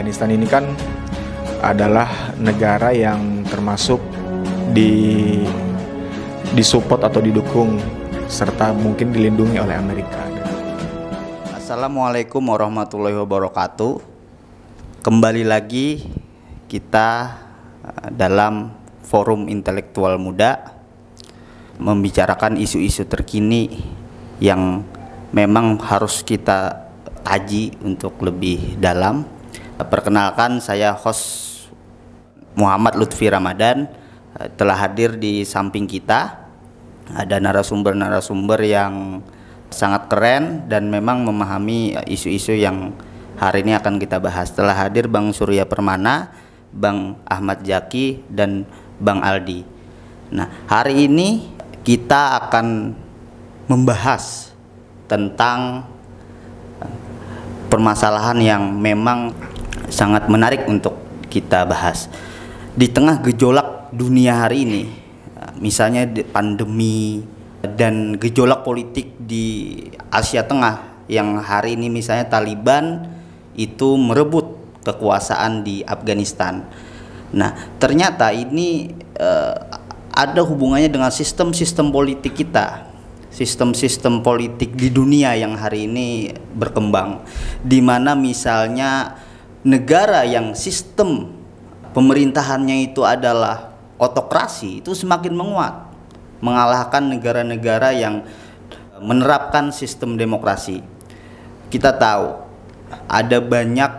Afghanistan ini kan adalah negara yang termasuk disupport atau didukung serta mungkin dilindungi oleh Amerika. Assalamualaikum warahmatullahi wabarakatuh. Kembali lagi kita dalam Forum Intelektual Muda membicarakan isu-isu terkini yang memang harus kita kaji untuk lebih dalam. Perkenalkan, saya host Muhammad Lutfi Ramadan. Telah hadir di samping kita ada narasumber-narasumber yang sangat keren dan memang memahami isu-isu yang hari ini akan kita bahas. Telah hadir Bang Surya Permana, Bang Ahmad Zaki, dan Bang Aldi. Nah, hari ini kita akan membahas tentang permasalahan yang memang sangat menarik untuk kita bahas. Di tengah gejolak dunia hari ini, misalnya pandemi dan gejolak politik di Asia Tengah yang hari ini misalnya Taliban itu merebut kekuasaan di Afghanistan. Nah, ternyata ini ada hubungannya dengan sistem-sistem politik kita, sistem-sistem politik di dunia yang hari ini berkembang, di mana misalnya negara yang sistem pemerintahannya itu adalah otokrasi itu semakin menguat, mengalahkan negara-negara yang menerapkan sistem demokrasi. Kita tahu ada banyak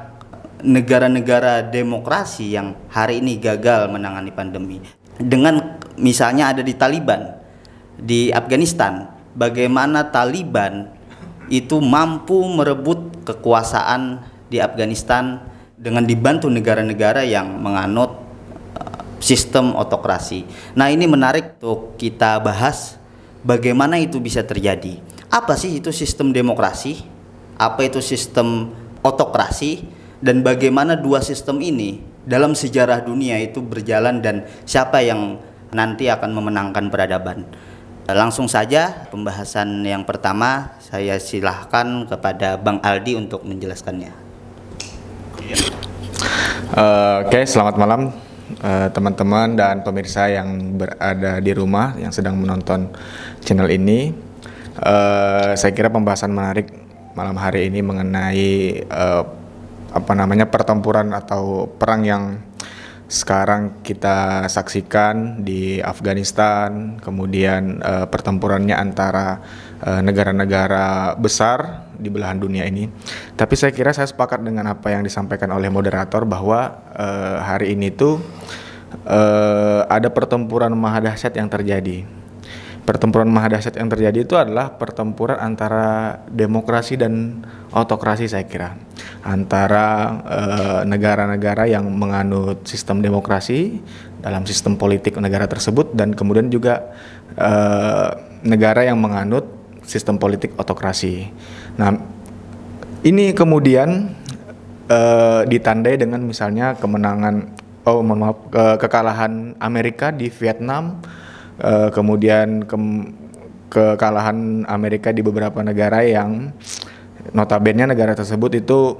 negara-negara demokrasi yang hari ini gagal menangani pandemi. Dengan misalnya ada di Taliban di Afghanistan, bagaimana Taliban itu mampu merebut kekuasaan di Afghanistan dengan dibantu negara-negara yang menganut sistem otokrasi. Nah, ini menarik untuk kita bahas bagaimana itu bisa terjadi. Apa sih itu sistem demokrasi? Apa itu sistem otokrasi? Dan bagaimana dua sistem ini dalam sejarah dunia itu berjalan dan siapa yang nanti akan memenangkan peradaban. Langsung saja pembahasan yang pertama, saya silahkan kepada Bang Aldi untuk menjelaskannya. Oke, selamat malam teman-teman dan pemirsa yang berada di rumah yang sedang menonton channel ini. Saya kira pembahasan menarik malam hari ini mengenai pertempuran atau perang yang sekarang kita saksikan di Afghanistan, kemudian pertempurannya antara negara-negara besar di belahan dunia ini. Tapi saya kira saya sepakat dengan apa yang disampaikan oleh moderator bahwa hari ini tuh ada pertempuran mahadahsyat yang terjadi. Pertempuran mahadahsyat yang terjadi itu adalah pertempuran antara demokrasi dan autokrasi, saya kira, antara negara-negara yang menganut sistem demokrasi dalam sistem politik negara tersebut dan kemudian juga negara yang menganut sistem politik autokrasi. Nah, ini kemudian ditandai dengan misalnya kekalahan Amerika di Vietnam, kemudian kekalahan Amerika di beberapa negara yang notabene negara tersebut itu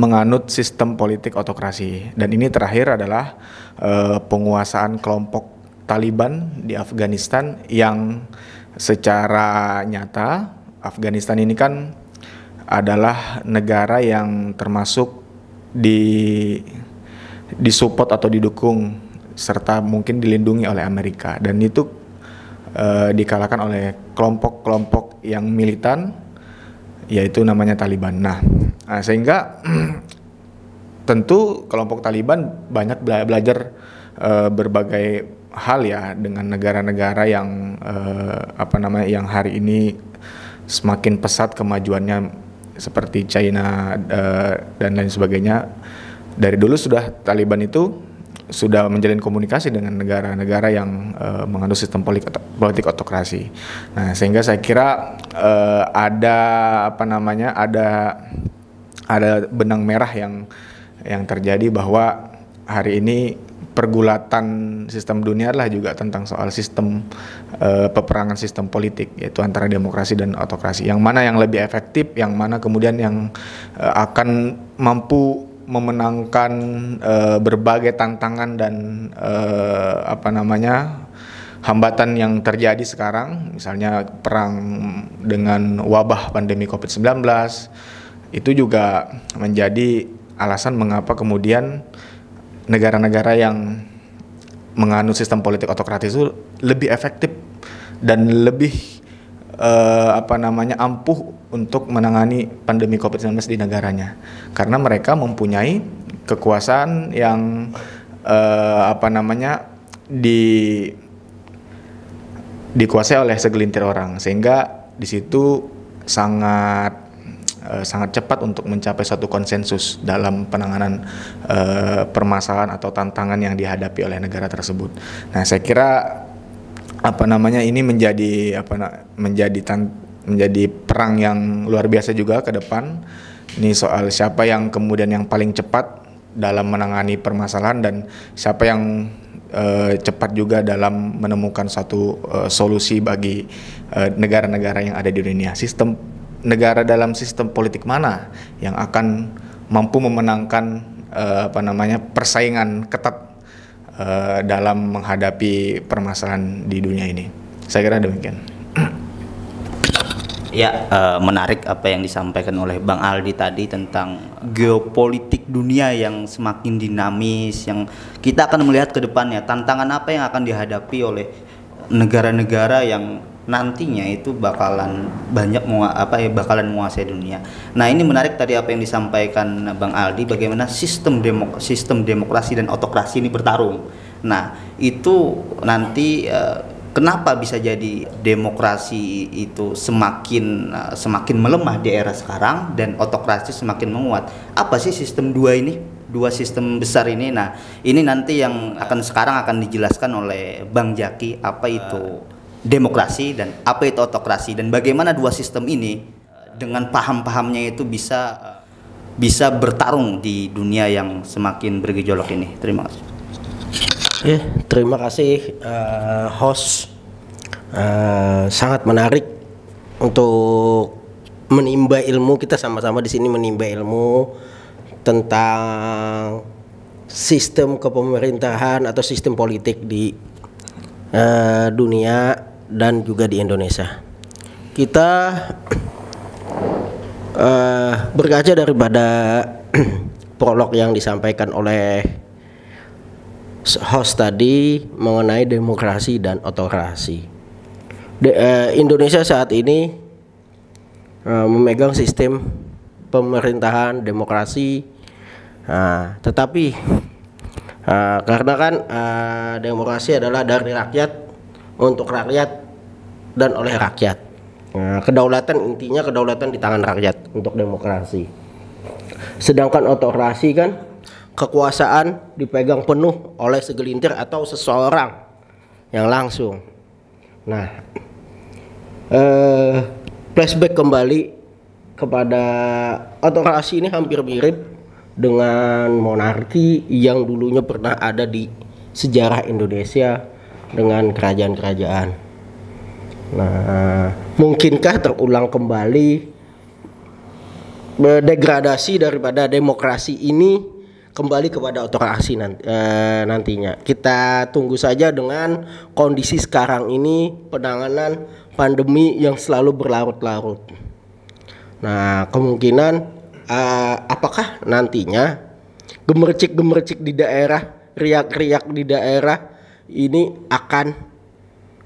menganut sistem politik autokrasi. Dan ini terakhir adalah penguasaan kelompok Taliban di Afghanistan yang secara nyata Afghanistan ini kan adalah negara yang termasuk disupport atau didukung serta mungkin dilindungi oleh Amerika, dan itu dikalahkan oleh kelompok-kelompok yang militan, yaitu namanya Taliban. Nah, sehingga tentu kelompok Taliban banyak belajar berbagai hal ya dengan negara-negara yang yang hari ini semakin pesat kemajuannya seperti China dan lain sebagainya. Dari dulu sudah Taliban itu sudah menjalin komunikasi dengan negara-negara yang menganut sistem politik autokrasi. Nah, sehingga saya kira ada benang merah yang terjadi bahwa hari ini pergulatan sistem dunia adalah juga tentang soal sistem peperangan sistem politik, yaitu antara demokrasi dan autokrasi. Yang mana yang lebih efektif, yang mana kemudian yang akan mampu memenangkan berbagai tantangan dan hambatan yang terjadi sekarang, misalnya perang dengan wabah pandemi COVID-19, itu juga menjadi alasan mengapa kemudian negara-negara yang menganut sistem politik otokratis itu lebih efektif dan lebih ampuh untuk menangani pandemi COVID-19 di negaranya, karena mereka mempunyai kekuasaan yang dikuasai oleh segelintir orang, sehingga di situ sangat cepat untuk mencapai suatu konsensus dalam penanganan permasalahan atau tantangan yang dihadapi oleh negara tersebut. Nah, saya kira ini menjadi perang yang luar biasa juga ke depan. Ini soal siapa yang kemudian yang paling cepat dalam menangani permasalahan dan siapa yang cepat juga dalam menemukan satu solusi bagi negara-negara yang ada di dunia. Negara dalam sistem politik mana yang akan mampu memenangkan persaingan ketat dalam menghadapi permasalahan di dunia ini. Saya kira demikian. Ya, menarik apa yang disampaikan oleh Bang Aldi tadi tentang geopolitik dunia yang semakin dinamis, yang kita akan melihat ke depannya tantangan apa yang akan dihadapi oleh negara-negara yang nantinya itu bakalan bakalan menguasai dunia. Nah, ini menarik tadi apa yang disampaikan Bang Aldi, bagaimana sistem demokrasi dan otokrasi ini bertarung. Nah, itu nanti kenapa bisa jadi demokrasi itu semakin melemah di era sekarang dan otokrasi semakin menguat? Apa sih sistem dua sistem besar ini? Nah, ini nanti yang sekarang akan dijelaskan oleh Bang Jaki, apa itu demokrasi dan apa itu otokrasi, dan bagaimana dua sistem ini dengan paham-pahamnya itu bisa bertarung di dunia yang semakin bergejolak ini. Terima kasih. Terima kasih host. Sangat menarik untuk menimba ilmu. Kita sama-sama di sini menimba ilmu tentang sistem kepemerintahan atau sistem politik di dunia dan juga di Indonesia. Kita berkaca daripada prolog yang disampaikan oleh host tadi mengenai demokrasi dan otokrasi. Indonesia saat ini memegang sistem pemerintahan demokrasi, tetapi karena kan demokrasi adalah dari rakyat untuk rakyat dan oleh rakyat. Kedaulatan di tangan rakyat untuk demokrasi. Sedangkan otokrasi kan kekuasaan dipegang penuh oleh segelintir atau seseorang yang langsung. Nah, flashback kembali kepada otokrasi ini hampir mirip dengan monarki yang dulunya pernah ada di sejarah Indonesia dengan kerajaan-kerajaan. Nah, mungkinkah terulang kembali degradasi daripada demokrasi ini kembali kepada otokrasi nantinya? Kita tunggu saja dengan kondisi sekarang ini, penanganan pandemi yang selalu berlarut-larut. Nah, kemungkinan apakah nantinya gemercik-gemercik di daerah, riak-riak di daerah ini akan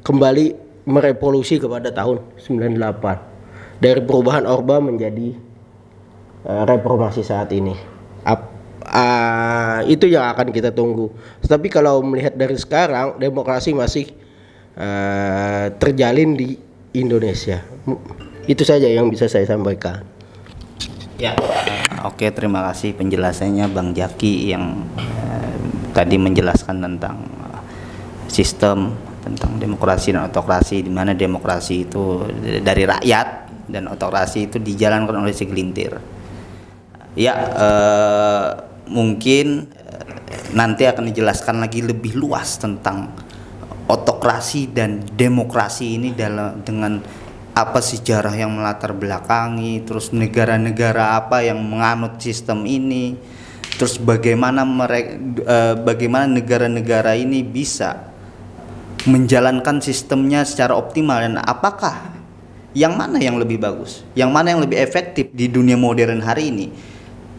kembali merevolusi kepada tahun 98 dari perubahan Orba menjadi reformasi saat ini. Itu yang akan kita tunggu. Tapi kalau melihat dari sekarang, demokrasi masih terjalin di Indonesia. Itu saja yang bisa saya sampaikan. Ya, oke, terima kasih penjelasannya Bang Jaki yang tadi menjelaskan tentang sistem, tentang demokrasi dan otokrasi, di mana demokrasi itu dari rakyat dan otokrasi itu dijalankan oleh segelintir. Ya, mungkin nanti akan dijelaskan lagi lebih luas tentang otokrasi dan demokrasi ini dengan apa sejarah yang melatar belakangi, terus negara-negara apa yang menganut sistem ini, Terus bagaimana bagaimana negara-negara ini bisa menjalankan sistemnya secara optimal, dan apakah yang mana yang lebih bagus, yang mana yang lebih efektif di dunia modern hari ini,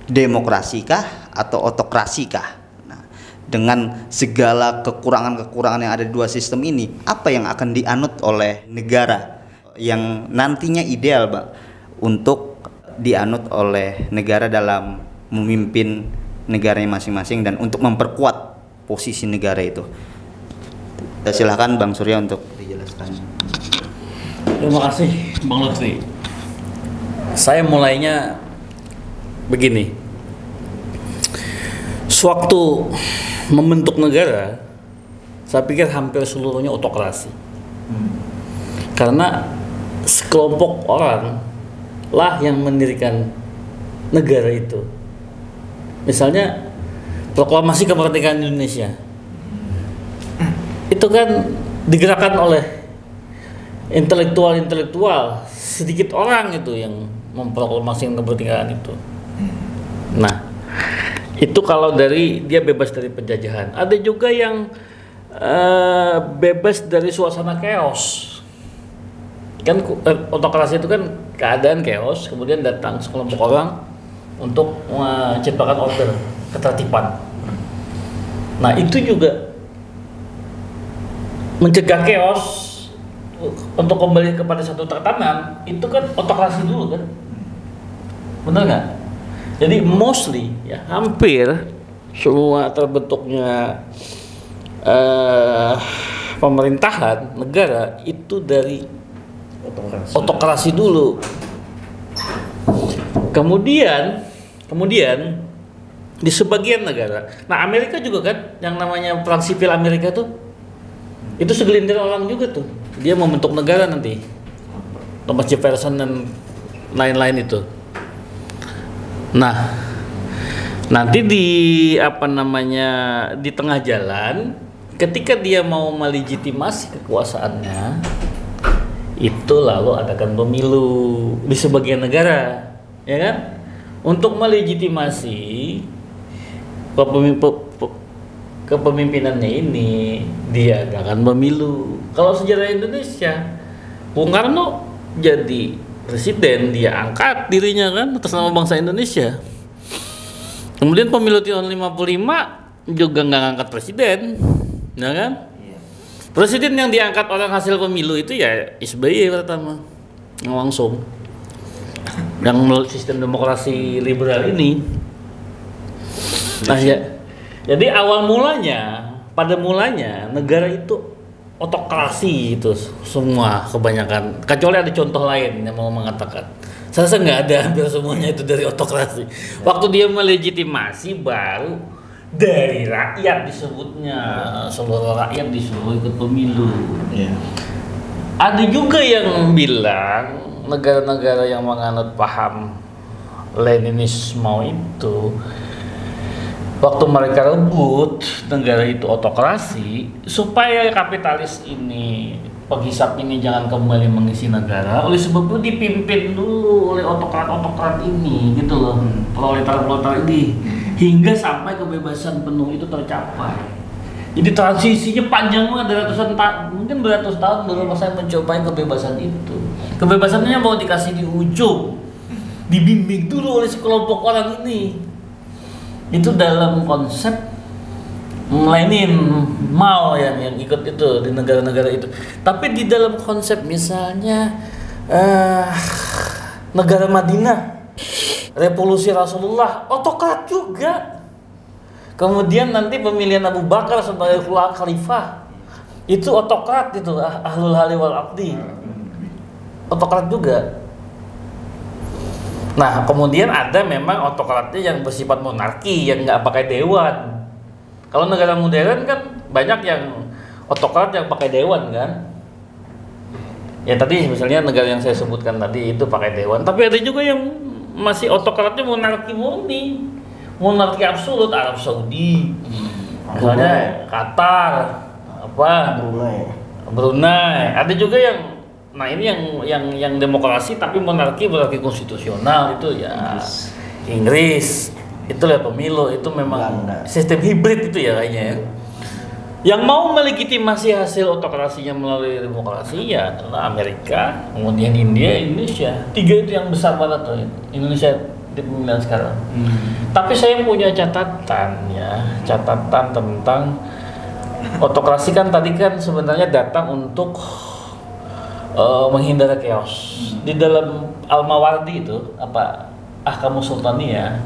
demokrasikah atau otokrasikah? Nah, dengan segala kekurangan-kekurangan yang ada di dua sistem ini, apa yang akan dianut oleh negara yang nantinya ideal, Bang, untuk dianut oleh negara dalam memimpin negaranya masing-masing dan untuk memperkuat posisi negara itu? Silahkan Bang Surya untuk dijelaskan. Terima kasih Bang Lutfi. Saya mulainya begini. Sewaktu membentuk negara, saya pikir hampir seluruhnya otokrasi. Karena sekelompok orang lah yang mendirikan negara itu. Misalnya proklamasi kemerdekaan Indonesia, itu kan digerakkan oleh intelektual sedikit orang itu yang memproklamasikan kemerdekaan itu. Nah, itu kalau dari dia bebas dari penjajahan. Ada juga yang bebas dari suasana chaos. Kan otokrasi itu kan keadaan chaos, kemudian datang sekelompok orang untuk menciptakan order, ketertiban. Nah, itu juga mencegah chaos untuk kembali kepada satu tatanan. Itu kan otokrasi dulu kan, benar nggak? Jadi mostly ya hampir semua terbentuknya pemerintahan negara itu dari otokrasi dulu. Kemudian di sebagian negara, nah Amerika juga kan, yang namanya perang sipil Amerika tuh, itu segelintir orang juga tuh, dia membentuk negara nanti, Thomas Jefferson dan lain-lain itu. Nah, nanti di tengah jalan, ketika dia mau melegitimasi kekuasaannya, itu lalu adakan pemilu di sebagian negara, ya kan? Untuk melegitimasi kepemimpinannya ini, dia adakan pemilu. Kalau sejarah Indonesia, Bung Karno jadi presiden, dia angkat dirinya kan atas nama bangsa Indonesia. Kemudian pemilu tahun 55 juga nggak ngangkat presiden, ya kan? Presiden yang diangkat orang hasil pemilu itu ya SBY pertama, yang langsung, yang melalui sistem demokrasi liberal ini. Nah ya, jadi pada mulanya negara itu otokrasi itu semua kebanyakan, kecuali ada contoh lain yang mau mengatakan. Saya rasa nggak ada, hampir semuanya itu dari otokrasi. Waktu dia melegitimasi baru dari rakyat disebutnya, seluruh rakyat disuruh ikut pemilu. Ada juga yang bilang negara-negara yang menganut paham Leninisme itu, waktu mereka rebut negara itu otokrasi, supaya kapitalis ini, penghisap ini jangan kembali mengisi negara, oleh sebab itu dipimpin dulu oleh otokrat-otokrat ini, gitu loh, proletar-proletar ini, hingga sampai kebebasan penuh itu tercapai. Jadi transisinya panjang banget, ratusan tahun, mungkin beratus tahun baru saya mencoba kebebasan itu. Kebebasannya mau dikasih di ujung, dibimbing dulu oleh sekelompok orang ini. Itu dalam konsep Lenin mau yang ikut itu di negara-negara itu. Tapi di dalam konsep misalnya negara Madinah, revolusi Rasulullah, otokrat juga. Kemudian nanti pemilihan Abu Bakar sebagai khalifah, itu otokrat itu, ahlul hali wal aqdi, otokrat juga. Nah, kemudian ada memang otokratnya yang bersifat monarki, yang nggak pakai dewan. Kalau negara modern kan banyak yang otokrat yang pakai dewan kan. Ya tadi misalnya negara yang saya sebutkan tadi itu pakai dewan, tapi ada juga yang masih otokratnya monarki murni, monarki absolut, Arab Saudi, misalnya Qatar, Brunei. Ada juga yang, nah ini yang demokrasi tapi monarki konstitusional itu ya Inggris, Itu lihat pemilu itu memang Belanda. sistem hibrid itu ya kayaknya ya. Yang mau melegitimasi hasil otokrasinya melalui demokrasi ya adalah Amerika, kemudian India, Indonesia. 3 itu yang besar banget tuh. Indonesia di pemilihan sekarang. Tapi saya punya catatan tentang otokrasi kan tadi kan sebenarnya datang untuk menghindari chaos. Di dalam Al-Mawardi itu apa Ahkamus Sultaniyah,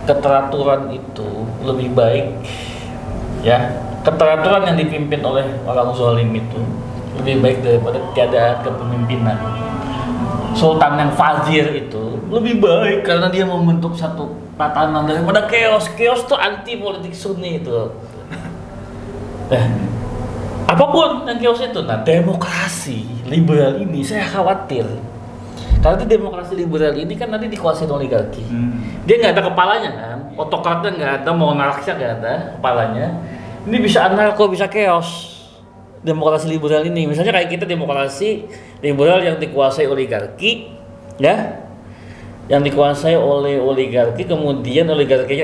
keteraturan itu lebih baik ya. Keteraturan yang dipimpin oleh orang zalim itu lebih baik daripada keadaan kepemimpinan. Sultan yang fazir itu lebih baik karena dia membentuk satu tatanan daripada chaos. Chaos itu anti politik Sunni itu. Apapun yang chaos itu. Nah, demokrasi liberal ini saya khawatir. Karena di demokrasi liberal ini kan nanti dikuasai oligarki. Dia nggak ada kepalanya kan, otokratnya nggak ada, monarknya nggak ada kepalanya. Ini bisa anarko, bisa chaos. Demokrasi liberal ini, misalnya kayak kita demokrasi liberal yang dikuasai oligarki, ya, yang dikuasai oleh oligarki, kemudian oligarkinya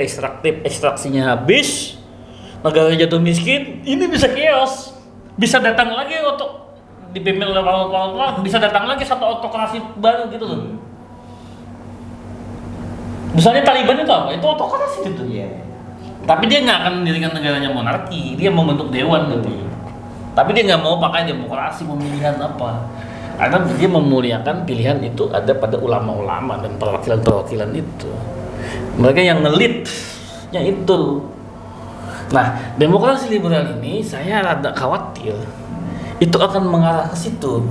ekstraksinya habis, negaranya jatuh miskin, ini bisa chaos, bisa datang lagi untuk dipimpin oleh orang bisa datang lagi satu otokrasi baru gitu loh. Misalnya Taliban itu apa? Itu otokrasi gitu. Tapi dia nggak akan mendirikan negaranya monarki, dia membentuk dewan nanti. Tapi dia nggak mau pakai demokrasi pemilihan apa, karena dia memuliakan pilihan itu ada pada ulama-ulama dan perwakilan-perwakilan itu. Mereka yang ngelitnya itu. Nah, demokrasi liberal ini saya rada khawatir itu akan mengarah ke situ.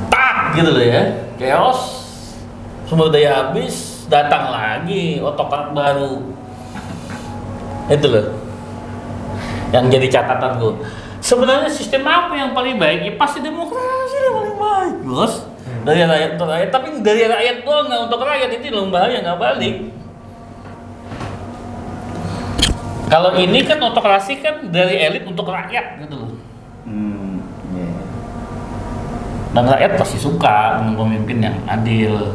Tak gitu loh ya, chaos, sumber daya habis, datang lagi otokrat baru. Itu loh yang jadi catatanku. Sebenarnya sistem apa yang paling baik? Ya pasti demokrasi yang paling baik, bos. Dari rakyat untuk rakyat, tapi dari rakyat doang nggak untuk rakyat, itu loh bahaya, nggak balik. Kalau ini kan otokrasi kan dari elit untuk rakyat gitu loh. Dan rakyat pasti suka dengan pemimpin yang adil.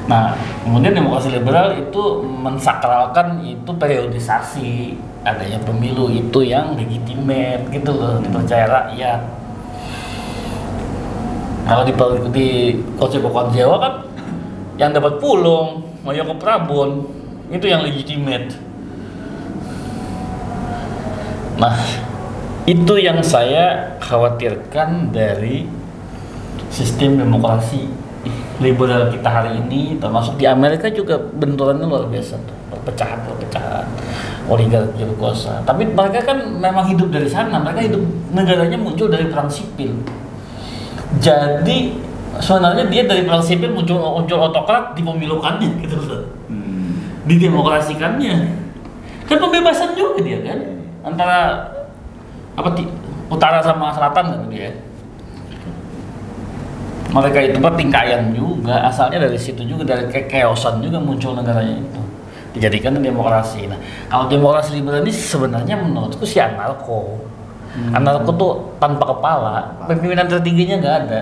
Nah, kemudian demokrasi liberal itu mensakralkan itu periodisasi, adanya pemilu itu yang legitimate gitu loh, dipercaya rakyat. Kalau di konstitusi Jawa kan yang dapat Pulung, Moyo ke Prabon, itu yang legitimate. Nah, itu yang saya khawatirkan dari sistem demokrasi liberal kita hari ini, termasuk di Amerika juga benturannya luar biasa tuh, perpecahan oligarki berkuasa. Tapi mereka kan memang hidup dari sana, mereka hidup negaranya muncul dari perang sipil. Jadi sebenarnya dia dari perang sipil muncul otokrat, dipemilukannya gitu loh, didemokrasikannya. Kan pembebasan juga dia kan, antara utara sama selatan kan dia. Mereka itu pertingkaian juga, asalnya dari situ juga, dari kekeosan juga muncul negaranya itu, dijadikan demokrasi. Nah, kalau demokrasi liberal ini sebenarnya menurutku si anarko. Anarko tuh tanpa kepala, pimpinan tertingginya nggak ada.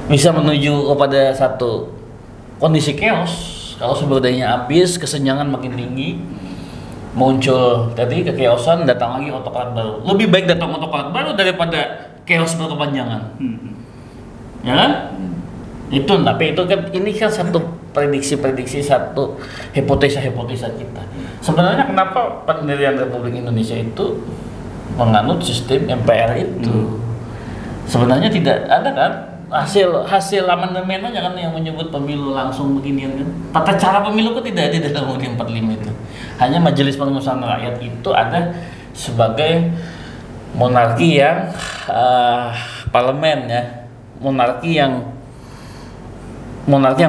Bisa menuju kepada satu kondisi chaos. Kalau sumber dayanya habis, kesenjangan makin tinggi, muncul tadi kekeosan, datang lagi otokrat baru. Lebih baik datang otokrat baru daripada chaos berkepanjangan, ya kan? Itu, tapi itu kan ini kan satu prediksi, satu hipotesa kita. Sebenarnya kenapa pendirian Republik Indonesia itu menganut sistem MPR itu? Sebenarnya tidak ada kan hasil amandemen aja kan yang menyebut pemilu langsung beginian kan? Tata cara pemilu itu tidak ada dalam UUD 45 itu. Hanya Majelis Permusyawaratan Rakyat itu ada sebagai monarki yang parlemen ya, monarki yang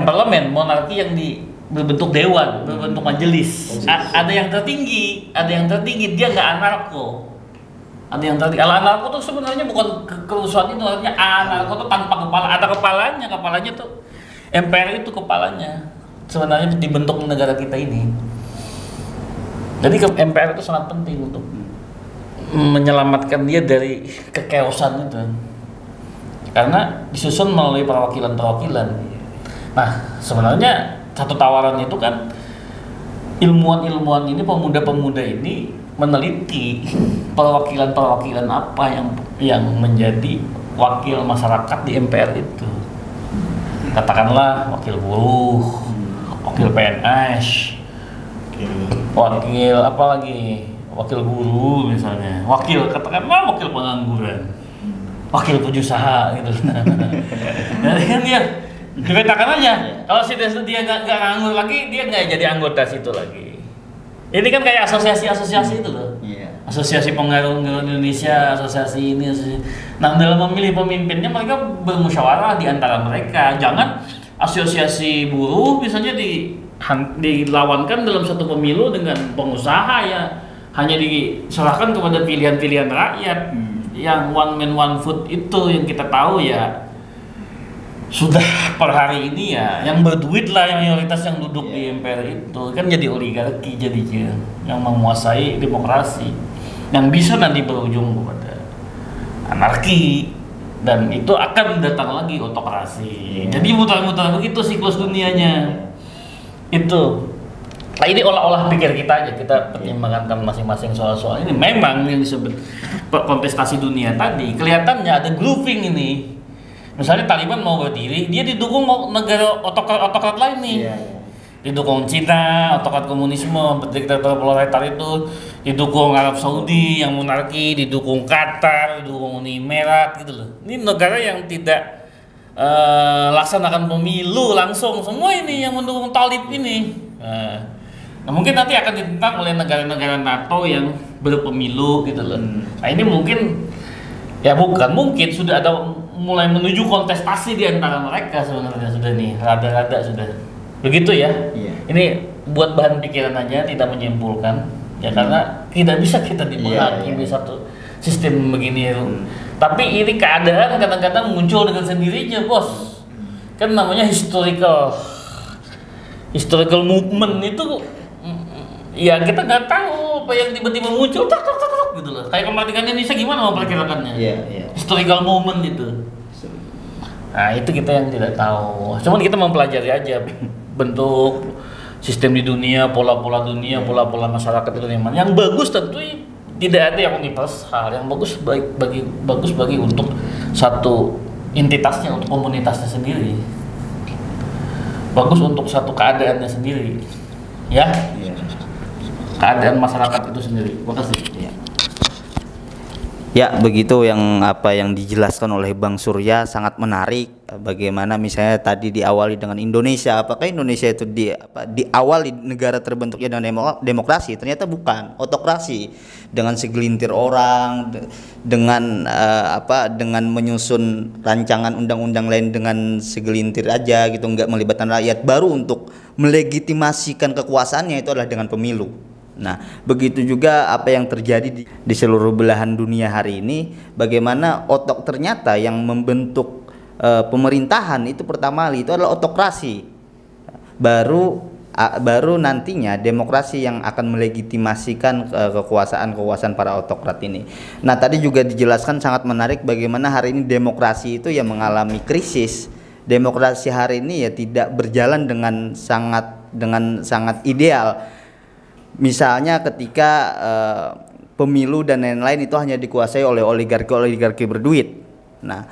parlemen, monarki yang berbentuk dewan, berbentuk majelis. Ada yang tertinggi, dia nggak anarko. Ada yang tertinggi. Kalau anarko tuh sebenarnya bukan kerusuhan itu, artinya anarko tuh tanpa kepala, ada kepalanya tuh MPR itu kepalanya. Sebenarnya dibentuk negara kita ini. Jadi MPR itu sangat penting untuk menyelamatkan dia dari kekeosan itu, karena disusun melalui perwakilan. Nah, sebenarnya satu tawaran itu kan ilmuwan-ilmuwan ini, pemuda-pemuda ini meneliti perwakilan-perwakilan apa yang menjadi wakil masyarakat di MPR itu. Katakanlah wakil buruh, wakil PNS, wakil apa lagi? Wakil guru misalnya, katakanlah wakil pengangguran, wakil pengusaha gitu. Jadi kan dia dipetakan aja. Kalau dia nggak nganggur lagi, dia nggak jadi anggota situ lagi. Ini kan kayak asosiasi-asosiasi itu loh. Asosiasi Pengarung Indonesia, asosiasi ini, asosiasi. Nah, dalam memilih pemimpinnya mereka bermusyawarah di antara mereka. Jangan asosiasi buruh misalnya dilawankan dalam satu pemilu dengan pengusaha ya hanya diserahkan kepada pilihan-pilihan rakyat. Yang one man one vote itu yang kita tahu ya sudah per hari ini ya yang berduit lah yang mayoritas yang duduk di MPR itu kan jadi oligarki jadinya yang menguasai demokrasi yang bisa nanti berujung kepada anarki dan itu akan datang lagi otokrasi. Jadi muter-muter begitu siklus dunianya itu. Nah, ini olah-olah pikir kita aja, kita pertimbangkan masing-masing soal-soal ini. Memang yang disebut kontestasi dunia tadi kelihatannya ada grouping ini. Misalnya Taliban mau berdiri, dia didukung negara otokrat lain nih. Didukung Cina, otokrat komunisme, diktator proletar itu, didukung Arab Saudi yang monarki, didukung Qatar, didukung Uni Emirat gitu loh. Ini negara yang tidak laksanakan pemilu langsung, semua ini yang mendukung Talib ini. Nah, mungkin nanti akan ditentang oleh negara-negara NATO yang berpemilu gitu loh. Nah, ini mungkin ya bukan mungkin sudah ada mulai menuju kontestasi di antara mereka sebenarnya sudah nih, rada-rada sudah. Begitu ya. Ini buat bahan pikiran aja, tidak menyimpulkan. Ya karena tidak bisa kita dihakimi satu sistem begini. Tapi ini keadaan kadang-kadang muncul dengan sendirinya, Bos. Kan namanya historical movement itu ya kita nggak tahu apa yang tiba-tiba muncul gitu loh. Kayak kemerdekaan Indonesia gimana memperkirakannya? Historical moment itu. Nah, itu kita yang tidak tahu. Cuman kita mempelajari aja bentuk sistem di dunia, pola-pola dunia, pola-pola masyarakat itu yang bagus tentu tidak ada yang universal. Yang bagus bagi untuk satu entitasnya, untuk komunitasnya sendiri. Bagus untuk satu keadaannya sendiri. Ya. Keadaan masyarakat itu sendiri. Terima kasih. Ya, begitu apa yang dijelaskan oleh Bang Surya sangat menarik. Bagaimana misalnya tadi diawali dengan Indonesia, apakah Indonesia itu diawali negara terbentuknya dengan demokrasi? Ternyata bukan, otokrasi dengan segelintir orang, dengan dengan menyusun rancangan undang-undang lain dengan segelintir aja gitu, nggak melibatkan rakyat. Baru untuk melegitimasikan kekuasaannya itu adalah dengan pemilu. Nah, begitu juga apa yang terjadi di seluruh belahan dunia hari ini, bagaimana ternyata yang membentuk pemerintahan itu pertama kali itu adalah otokrasi. Baru nantinya demokrasi yang akan melegitimasikan kekuasaan para otokrat ini. Nah, tadi juga dijelaskan sangat menarik bagaimana hari ini demokrasi itu yang mengalami krisis. Demokrasi hari ini ya tidak berjalan dengan sangat ideal. Misalnya ketika pemilu dan lain-lain itu hanya dikuasai oleh oligarki berduit. Nah,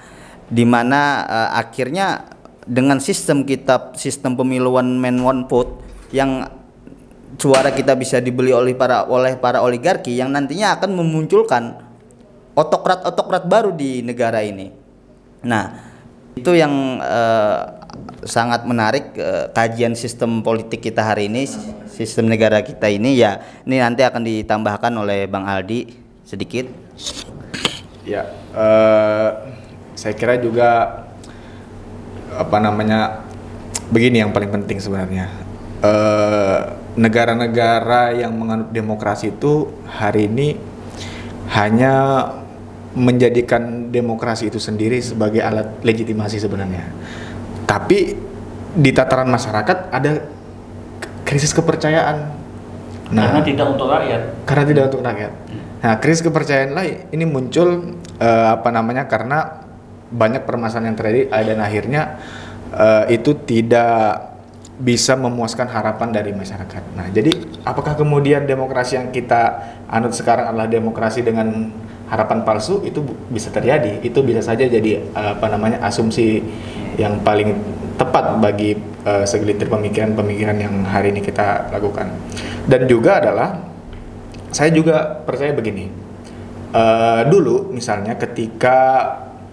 di mana akhirnya dengan sistem pemilu one man one vote yang suara kita bisa dibeli oleh para oligarki yang nantinya akan memunculkan otokrat baru di negara ini. Nah, itu yang sangat menarik kajian sistem politik kita hari ini, sistem negara kita ini ya. Ini nanti akan ditambahkan oleh Bang Aldi sedikit. Ya, saya kira juga begini yang paling penting sebenarnya. Negara-negara yang menganut demokrasi itu hari ini hanya menjadikan demokrasi itu sendiri sebagai alat legitimasi sebenarnya. Tapi di tataran masyarakat ada krisis kepercayaan. Karena tidak untuk rakyat. Nah, krisis kepercayaan lain ini muncul karena banyak permasalahan yang terjadi dan akhirnya itu tidak bisa memuaskan harapan dari masyarakat. Nah, jadi apakah kemudian demokrasi yang kita anut sekarang adalah demokrasi dengan harapan palsu? Itu bisa terjadi. Itu bisa saja jadi asumsi yang paling tepat bagi segelintir pemikiran-pemikiran yang hari ini kita lakukan. Dan juga adalah saya juga percaya begini. Dulu misalnya ketika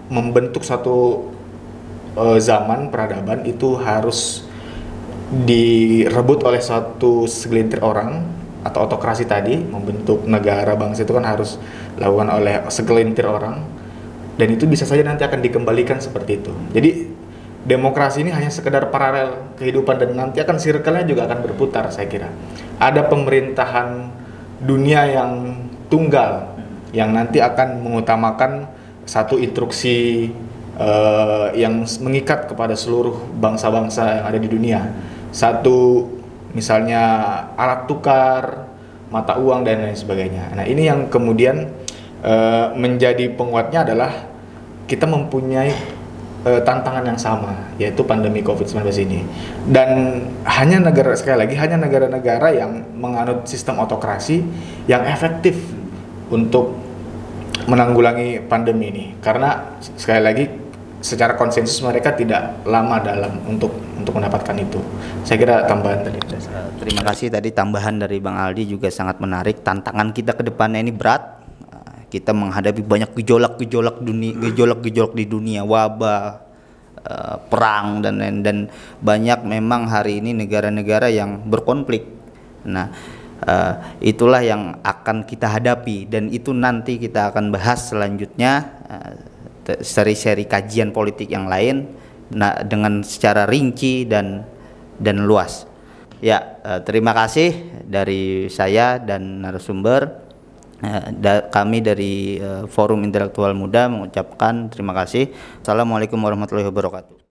membentuk satu zaman peradaban itu harus direbut oleh suatu segelintir orang atau autokrasi tadi, membentuk negara bangsa itu kan harus dilakukan oleh segelintir orang, dan itu bisa saja nanti akan dikembalikan seperti itu. Jadi demokrasi ini hanya sekedar paralel kehidupan, dan nanti akan circle-nya juga akan berputar. Saya kira ada pemerintahan dunia yang tunggal yang nanti akan mengutamakan satu instruksi yang mengikat kepada seluruh bangsa-bangsa yang ada di dunia. Satu misalnya alat tukar, mata uang dan lain sebagainya. Nah, ini yang kemudian menjadi penguatnya adalah kita mempunyai tantangan yang sama, yaitu pandemi COVID-19 ini. Dan hanya negara-negara yang menganut sistem autokrasi yang efektif untuk menanggulangi pandemi ini. Karena sekali lagi secara konsensus mereka tidak lama dalam untuk mendapatkan itu. Saya kira tambahan tadi. Terima kasih, tadi tambahan dari Bang Aldi juga sangat menarik. Tantangan kita ke depannya ini berat. Kita menghadapi banyak gejolak di dunia, wabah, perang dan banyak memang hari ini negara-negara yang berkonflik. Nah, itulah yang akan kita hadapi, dan itu nanti kita akan bahas selanjutnya seri-seri kajian politik yang lain dengan secara rinci dan luas. Ya, terima kasih dari saya dan narasumber. Kami dari Forum Intelektual Muda mengucapkan terima kasih. Assalamualaikum warahmatullahi wabarakatuh.